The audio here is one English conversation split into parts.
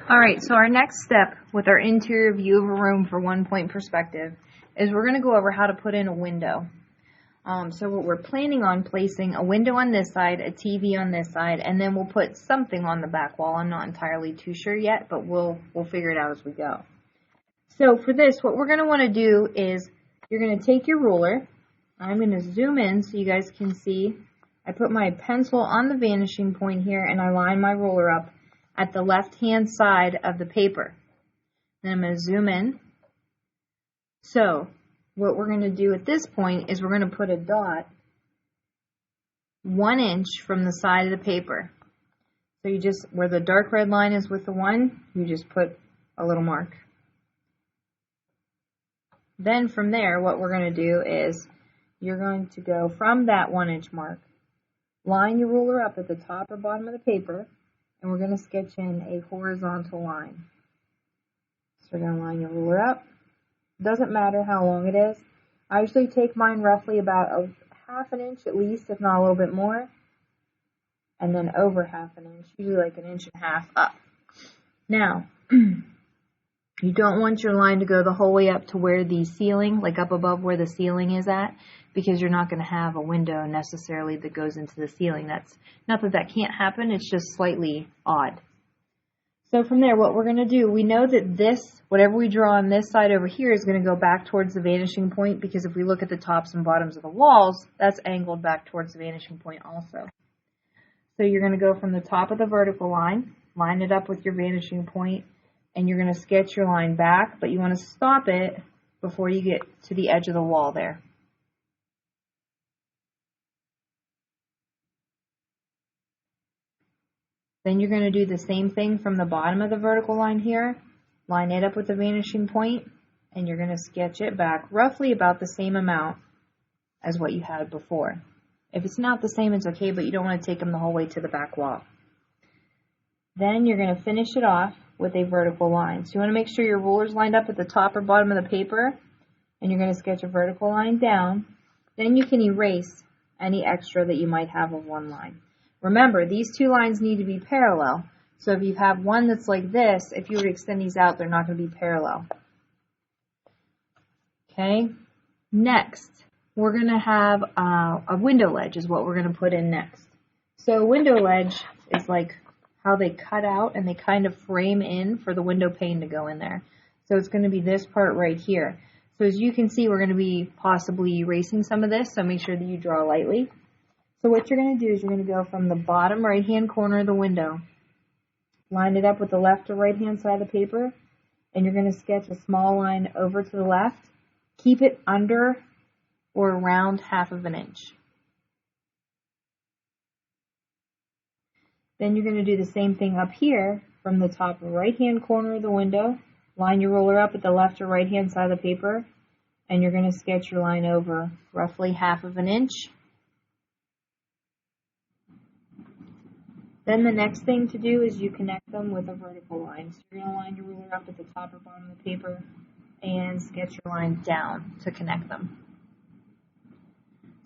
Alright, so our next step with our interior view of a room for 1-point perspective is we're going to go over how to put in a window. So what we're planning on placing a window on this side, a TV on this side, and then we'll put something on the back wall. I'm not entirely too sure yet, but we'll figure it out as we go. So for this, what we're going to want to do is you're going to take your ruler. I'm going to zoom in so you guys can see. I put my pencil on the vanishing point here and I line my ruler up at the left-hand side of the paper. Then I'm going to zoom in. So what we're going to do at this point is we're going to put a dot 1 inch from the side of the paper. So you just, where the dark red line is with the 1, you just put a little mark. Then from there, what we're going to do is you're going to go from that 1 inch mark, line your ruler up at the top or bottom of the paper, and we're going to sketch in a horizontal line. So we're going to line your ruler up. Doesn't matter how long it is. I usually take mine roughly about a ½ an inch at least, if not a little bit more, and then over ½ an inch, usually like 1.5 inches up. Now, you don't want your line to go the whole way up to where the ceiling, like up above where the ceiling is at, because you're not going to have a window necessarily that goes into the ceiling. That's not that that can't happen, it's just slightly odd. So from there, what we're going to do, we know that this, whatever we draw on this side over here is going to go back towards the vanishing point, because if we look at the tops and bottoms of the walls, that's angled back towards the vanishing point also. So you're going to go from the top of the vertical line, line it up with your vanishing point, and you're going to sketch your line back, but you want to stop it before you get to the edge of the wall there. Then you're going to do the same thing from the bottom of the vertical line here, line it up with the vanishing point, and you're going to sketch it back roughly about the same amount as what you had before. If it's not the same, it's okay, but you don't want to take them the whole way to the back wall. Then you're going to finish it off with a vertical line. So you want to make sure your ruler's lined up at the top or bottom of the paper, and you're going to sketch a vertical line down. Then you can erase any extra that you might have of one line. Remember, these two lines need to be parallel. So if you have one that's like this, if you were to extend these out, they're not going to be parallel. Okay, next, we're going to have a window ledge is what we're going to put in next. So window ledge is like how they cut out and they kind of frame in for the window pane to go in there. So it's going to be this part right here. So as you can see, we're going to be possibly erasing some of this, so make sure that you draw lightly. So what you're going to do is you're going to go from the bottom right-hand corner of the window, line it up with the left or right-hand side of the paper, and you're going to sketch a small line over to the left. Keep it under or around ½ an inch. Then you're going to do the same thing up here from the top right-hand corner of the window, line your ruler up at the left or right-hand side of the paper, and you're going to sketch your line over roughly ½ an inch. Then the next thing to do is you connect them with a vertical line. So you're going to line your ruler up at the top or bottom of the paper and sketch your line down to connect them.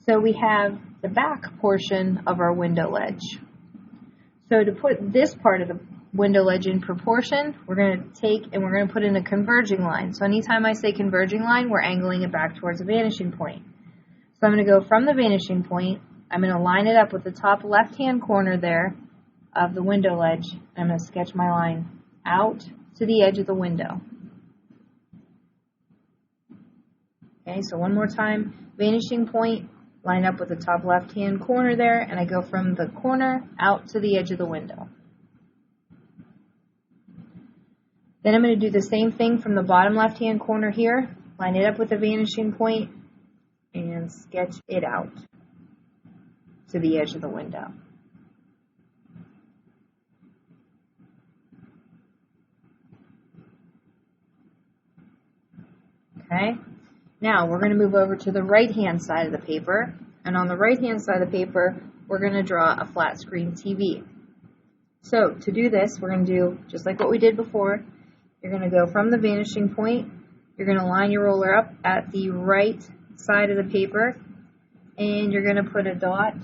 So we have the back portion of our window ledge. So to put this part of the window ledge in proportion, we're going to take and we're going to put in a converging line. So anytime I say converging line, we're angling it back towards the vanishing point. So I'm going to go from the vanishing point, I'm going to line it up with the top left-hand corner there of the window ledge. I'm going to sketch my line out to the edge of the window. Okay, so one more time, vanishing point, line up with the top left-hand corner there, and I go from the corner out to the edge of the window. Then I'm going to do the same thing from the bottom left-hand corner here, line it up with the vanishing point, and sketch it out to the edge of the window. Okay, now we're going to move over to the right-hand side of the paper, and on the right-hand side of the paper, we're going to draw a flat screen TV. So to do this, we're going to do just like what we did before. You're going to go from the vanishing point, you're going to line your ruler up at the right side of the paper, and you're going to put a dot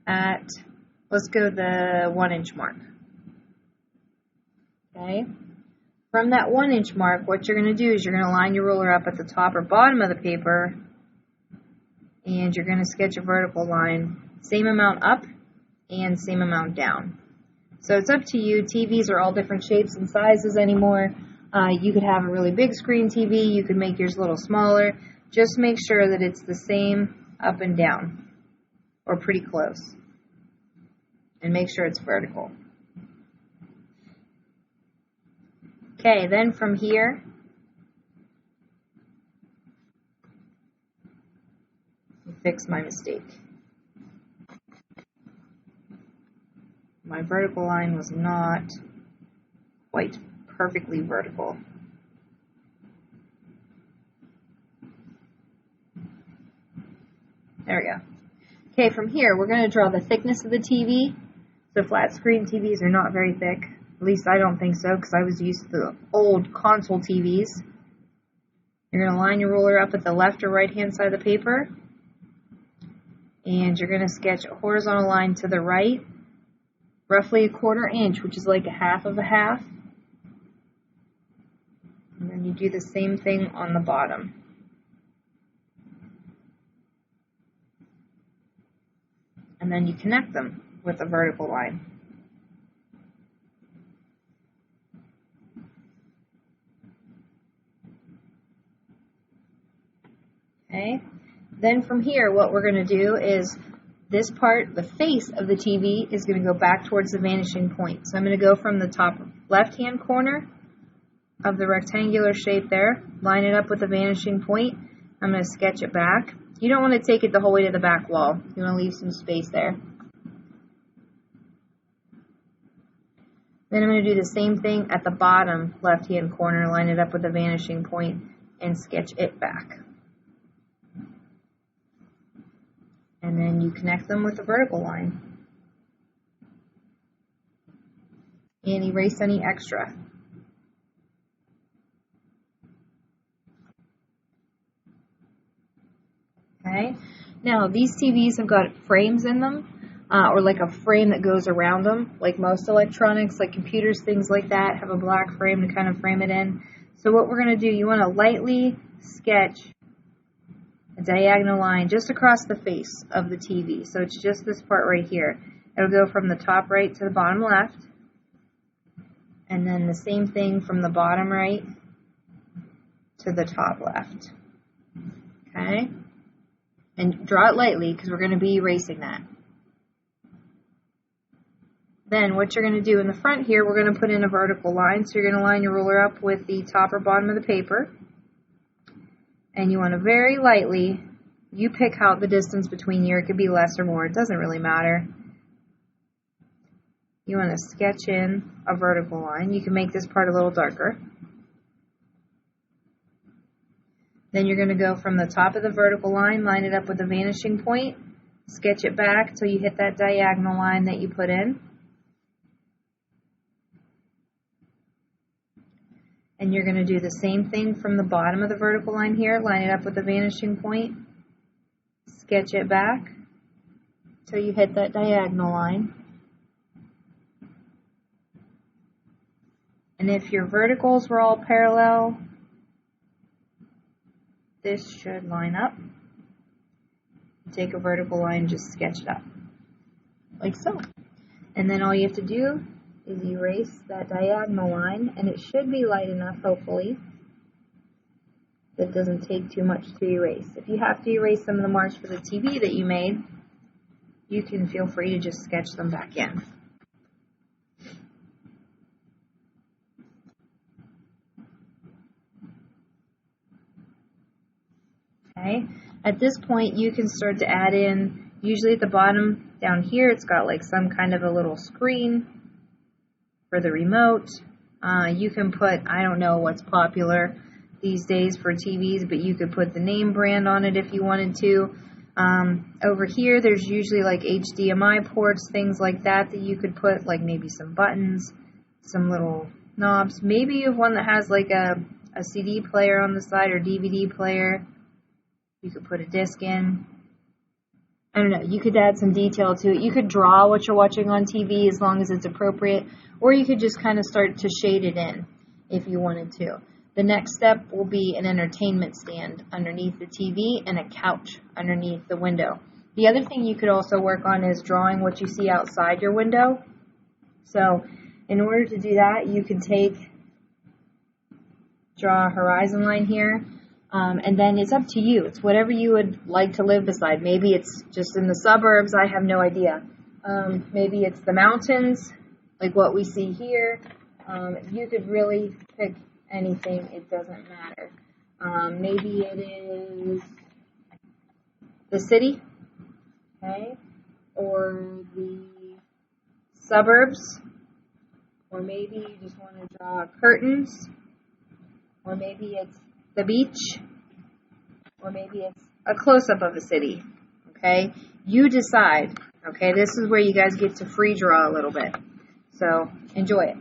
at, let's go the 1 inch mark. Okay. From that 1-inch mark, what you're going to do is you're going to line your ruler up at the top or bottom of the paper, and you're going to sketch a vertical line, same amount up and same amount down. So it's up to you. TVs are all different shapes and sizes anymore. You could have a really big screen TV. You could make yours a little smaller. Just make sure that it's the same up and down, or pretty close. And make sure it's vertical. Okay, then from here, fix my mistake. My vertical line was not quite perfectly vertical. There we go. Okay, from here, we're going to draw the thickness of the TV. So flat screen TVs are not very thick. At least I don't think so, because I was used to the old console TVs. You're going to line your ruler up at the left or right hand side of the paper. And you're going to sketch a horizontal line to the right, roughly 1/4 inch, which is like 1/2 of a half. And then you do the same thing on the bottom. And then you connect them with a vertical line. Okay. Then from here, what we're going to do is this part, the face of the TV, is going to go back towards the vanishing point. So I'm going to go from the top left-hand corner of the rectangular shape there, line it up with the vanishing point. I'm going to sketch it back. You don't want to take it the whole way to the back wall. You want to leave some space there. Then I'm going to do the same thing at the bottom left-hand corner, line it up with the vanishing point, and sketch it back. And then you connect them with a vertical line. And erase any extra. Okay. Now these TVs have got frames in them, or like a frame that goes around them, like most electronics, like computers, things like that, have a black frame to kind of frame it in. So what we're going to do, you want to lightly sketch a diagonal line just across the face of the TV. So it's just this part right here. It'll go from the top right to the bottom left. And then the same thing from the bottom right to the top left. Okay? And draw it lightly because we're going to be erasing that. Then what you're going to do in the front here, we're going to put in a vertical line. So you're going to line your ruler up with the top or bottom of the paper. And you want to very lightly, you pick out the distance between you. It could be less or more. It doesn't really matter. You want to sketch in a vertical line. You can make this part a little darker. Then you're going to go from the top of the vertical line, line it up with a vanishing point, sketch it back till you hit that diagonal line that you put in. And you're going to do the same thing from the bottom of the vertical line here, line it up with a vanishing point, sketch it back till you hit that diagonal line. And if your verticals were all parallel, this should line up. Take a vertical line and just sketch it up, like so. And then all you have to do is erase that diagonal line, and it should be light enough, hopefully, that it doesn't take too much to erase. If you have to erase some of the marks for the TV that you made, you can feel free to just sketch them back in. Okay. At this point, you can start to add in, usually at the bottom down here, it's got like some kind of a little screen for the remote. You can put, I don't know what's popular these days for TVs, but you could put the name brand on it if you wanted to. Over here, there's usually like HDMI ports, things like that you could put, like maybe some buttons, some little knobs. Maybe you have one that has like a CD player on the side or DVD player. You could put a disc in. I don't know, you could add some detail to it. You could draw what you're watching on TV as long as it's appropriate, or you could just kind of start to shade it in if you wanted to. The next step will be an entertainment stand underneath the TV and a couch underneath the window. The other thing you could also work on is drawing what you see outside your window. So in order to do that, you can draw a horizon line here. And then it's up to you. It's whatever you would like to live beside. Maybe it's just in the suburbs. I have no idea. Maybe it's the mountains, like what we see here. You could really pick anything. It doesn't matter. Maybe it is the city, okay, or the suburbs, or maybe you just want to draw curtains, or maybe it's the beach, or maybe it's a close-up of a city, okay? You decide, okay? This is where you guys get to free draw a little bit. So, enjoy it.